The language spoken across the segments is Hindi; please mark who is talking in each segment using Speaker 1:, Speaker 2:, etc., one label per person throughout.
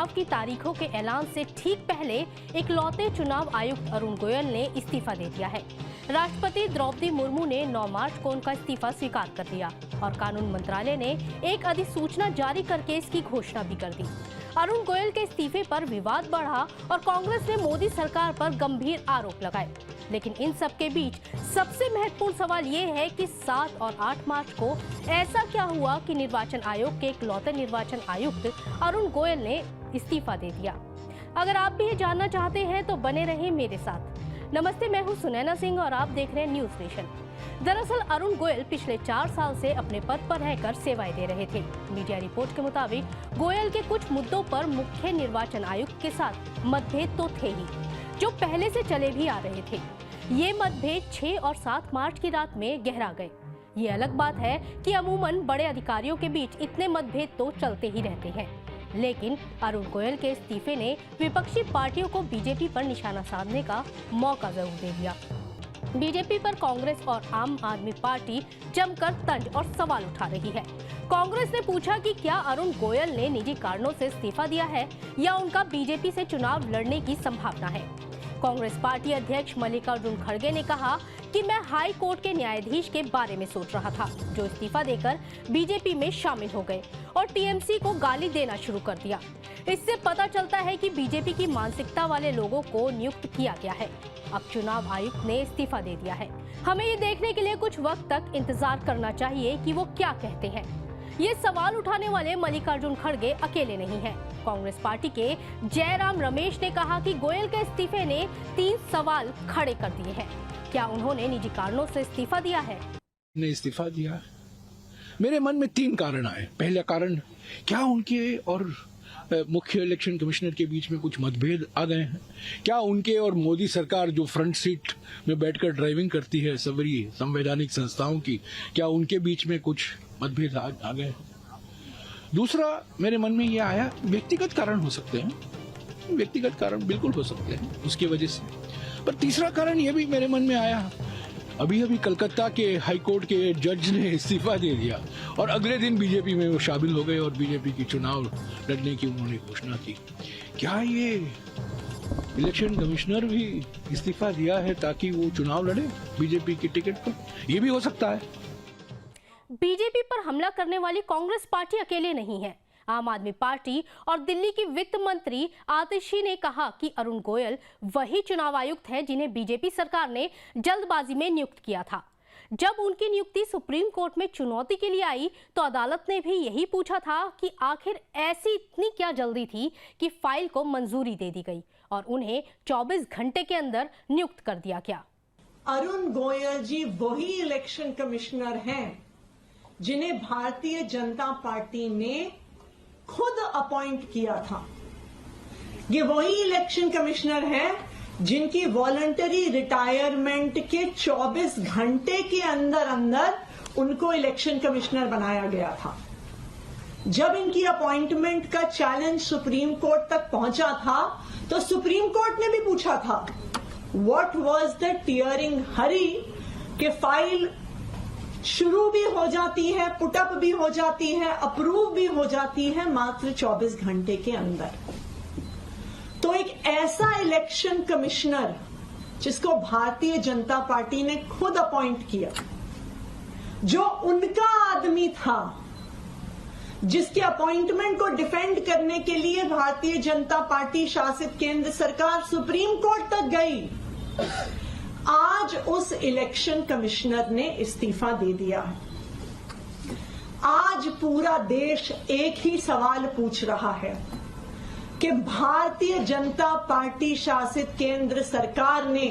Speaker 1: चुनाव की तारीखों के ऐलान से ठीक पहले इकलौते चुनाव आयुक्त अरुण गोयल ने इस्तीफा दे दिया है। राष्ट्रपति द्रौपदी मुर्मू ने 9 मार्च को उनका इस्तीफा स्वीकार कर लिया और कानून मंत्रालय ने एक अधिसूचना जारी करके इसकी घोषणा भी कर दी। अरुण गोयल के इस्तीफे पर विवाद बढ़ा और कांग्रेस ने मोदी सरकार पर गंभीर आरोप लगाए। लेकिन इन सब के बीच सबसे महत्वपूर्ण सवाल ये है कि 7 और 8 मार्च को ऐसा क्या हुआ कि निर्वाचन आयोग के इकलौते निर्वाचन आयुक्त अरुण गोयल ने इस्तीफा दे दिया। अगर आप भी ये जानना चाहते हैं तो बने रहें मेरे साथ। नमस्ते, मैं हूं सुनैना सिंह और आप देख रहे हैं न्यूज नेशन। दरअसल अरुण गोयल पिछले 4 साल से अपने पद पर रहकर सेवाएं दे रहे थे। मीडिया रिपोर्ट के मुताबिक गोयल के कुछ मुद्दों पर मुख्य निर्वाचन आयुक्त के साथ मतभेद तो थे ही, जो पहले से चले भी आ रहे थे। ये मतभेद 6 और 7 मार्च की रात में गहरा गए। ये अलग बात है कि अमूमन बड़े अधिकारियों के बीच इतने मतभेद तो चलते ही रहते हैं, लेकिन अरुण गोयल के इस्तीफे ने विपक्षी पार्टियों को बीजेपी पर निशाना साधने का मौका जरूर दे दिया। बीजेपी पर कांग्रेस और आम आदमी पार्टी जमकर तंज और सवाल उठा रही है। कांग्रेस ने पूछा कि क्या अरुण गोयल ने निजी कारणों से इस्तीफा दिया है या उनका बीजेपी से चुनाव लड़ने की संभावना है। कांग्रेस पार्टी अध्यक्ष मल्लिकार्जुन खड़गे ने कहा कि मैं हाई कोर्ट के न्यायाधीश के बारे में सोच रहा था, जो इस्तीफा देकर बीजेपी में शामिल हो गए और टीएमसी को गाली देना शुरू कर दिया। इससे पता चलता है कि बीजेपी की मानसिकता वाले लोगों को नियुक्त किया गया है। अब चुनाव आयुक्त ने इस्तीफा दे दिया है। हमें ये देखने के लिए कुछ वक्त तक इंतजार करना चाहिए कि वो क्या कहते हैं। ये सवाल उठाने वाले मल्लिकार्जुन खड़गे अकेले नहीं हैं। कांग्रेस पार्टी के जयराम रमेश ने कहा कि गोयल के इस्तीफे ने 3 सवाल खड़े कर दिए हैं। क्या उन्होंने निजी कारणों से इस्तीफा दिया है?
Speaker 2: ने इस्तीफा दिया। मेरे मन में 3 कारण आए। पहला कारण, क्या उनके और मुख्य इलेक्शन कमिश्नर के बीच में कुछ मतभेद आ गए हैं? क्या उनके और मोदी सरकार जो फ्रंट सीट में बैठकर ड्राइविंग करती है सभी संवैधानिक संस्थाओं की, क्या उनके बीच में कुछ मतभेद आ गए हैं? दूसरा मेरे मन में यह आया, व्यक्तिगत कारण हो सकते हैं, व्यक्तिगत कारण बिल्कुल हो सकते हैं उसकी वजह से। पर तीसरा कारण यह भी मेरे मन में आया, अभी कलकत्ता के हाई कोर्ट के जज ने इस्तीफा दे दिया और अगले दिन बीजेपी में वो शामिल हो गए और बीजेपी की चुनाव लड़ने की उन्होंने घोषणा की। क्या ये इलेक्शन कमिश्नर भी इस्तीफा दिया है ताकि वो चुनाव लड़े बीजेपी की टिकट पर? ये भी हो सकता है।
Speaker 1: बीजेपी पर हमला करने वाली कांग्रेस पार्टी अकेले नहीं है। आम आदमी पार्टी और दिल्ली की वित्त मंत्री आतिशी ने कहा कि अरुण गोयल वही चुनाव आयुक्त हैं जिन्हें बीजेपी सरकार ने जल्दबाजी में नियुक्त किया था। जब उनकी नियुक्ति सुप्रीम कोर्ट में चुनौती के लिए आई तो अदालत ने भी यही पूछा था कि आखिर ऐसी इतनी क्या जल्दी थी कि फाइल को मंजूरी दे दी गई और उन्हें 24 घंटे के अंदर नियुक्त कर दिया गया।
Speaker 3: अरुण गोयल जी वही इलेक्शन कमिश्नर हैं जिन्हें भारतीय जनता पार्टी ने खुद अपॉइंट किया था। ये वही इलेक्शन कमिश्नर हैं जिनकी वॉलंटरी रिटायरमेंट के 24 घंटे के अंदर उनको इलेक्शन कमिश्नर बनाया गया था। जब इनकी अपॉइंटमेंट का चैलेंज सुप्रीम कोर्ट तक पहुंचा था तो सुप्रीम कोर्ट ने भी पूछा था, व्हाट वाज द टीयरिंग हरी, कि फाइल शुरू भी हो जाती है, पुटअप भी हो जाती है, अप्रूव भी हो जाती है मात्र 24 घंटे के अंदर। तो एक ऐसा इलेक्शन कमिश्नर जिसको भारतीय जनता पार्टी ने खुद अपॉइंट किया, जो उनका आदमी था, जिसके अपॉइंटमेंट को डिफेंड करने के लिए भारतीय जनता पार्टी शासित केंद्र सरकार सुप्रीम कोर्ट तक गई, आज उस इलेक्शन कमिश्नर ने इस्तीफा दे दिया है। आज पूरा देश एक ही सवाल पूछ रहा है कि भारतीय जनता पार्टी शासित केंद्र सरकार ने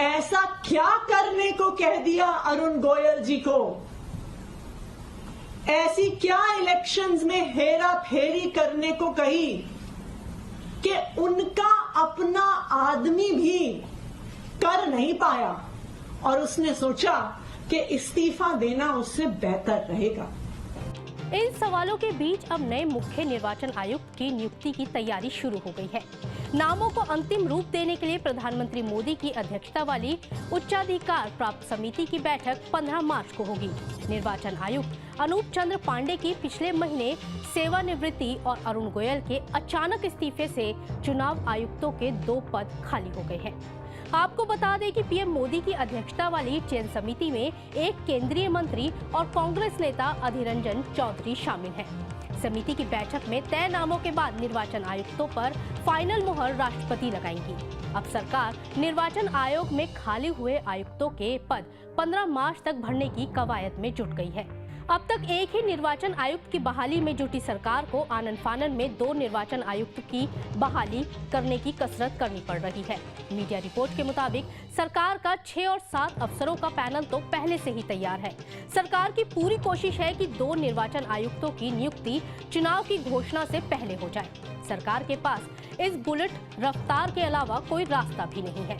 Speaker 3: ऐसा क्या करने को कह दिया अरुण गोयल जी को, ऐसी क्या इलेक्शंस में हेरा फेरी करने को कही कि उनका अपना आदमी भी कर नहीं पाया और उसने सोचा कि इस्तीफा देना उससे बेहतर रहेगा।
Speaker 1: इन सवालों के बीच अब नए मुख्य निर्वाचन आयुक्त की नियुक्ति की तैयारी शुरू हो गई है। नामों को अंतिम रूप देने के लिए प्रधानमंत्री मोदी की अध्यक्षता वाली उच्चाधिकार प्राप्त समिति की बैठक 15 मार्च को होगी। निर्वाचन आयुक्त अनूप चंद्र पांडे की पिछले महीने सेवानिवृत्ति और अरुण गोयल के अचानक इस्तीफे से चुनाव आयुक्तों के 2 पद खाली हो गए हैं। आपको बता दें कि पीएम मोदी की अध्यक्षता वाली चयन समिति में एक केंद्रीय मंत्री और कांग्रेस नेता अधीर रंजन चौधरी शामिल हैं। समिति की बैठक में तय नामों के बाद निर्वाचन आयुक्तों पर फाइनल मुहर राष्ट्रपति लगाएंगी। अब सरकार निर्वाचन आयोग में खाली हुए आयुक्तों के पद 15 मार्च तक भरने की कवायद में जुट गई है। अब तक एक ही निर्वाचन आयुक्त की बहाली में जुटी सरकार को आनन फानन में 2 निर्वाचन आयुक्त की बहाली करने की कसरत करनी पड़ रही है। मीडिया रिपोर्ट के मुताबिक सरकार का 6 और 7 अफसरों का पैनल तो पहले से ही तैयार है। सरकार की पूरी कोशिश है कि 2 निर्वाचन आयुक्तों की नियुक्ति चुनाव की घोषणा से पहले हो जाए। सरकार के पास इस बुलेट रफ्तार के अलावा कोई रास्ता भी नहीं है।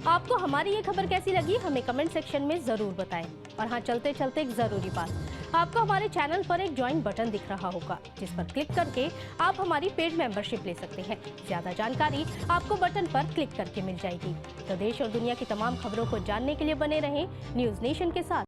Speaker 1: आपको हमारी ये खबर कैसी लगी हमें कमेंट सेक्शन में जरूर बताएं। और हाँ, चलते चलते एक जरूरी बात, आपको हमारे चैनल पर एक ज्वाइन बटन दिख रहा होगा, जिस पर क्लिक करके आप हमारी पेड मेंबरशिप ले सकते हैं। ज्यादा जानकारी आपको बटन पर क्लिक करके मिल जाएगी। तो देश और दुनिया की तमाम खबरों को जानने के लिए बने रहें न्यूज़ नेशन के साथ।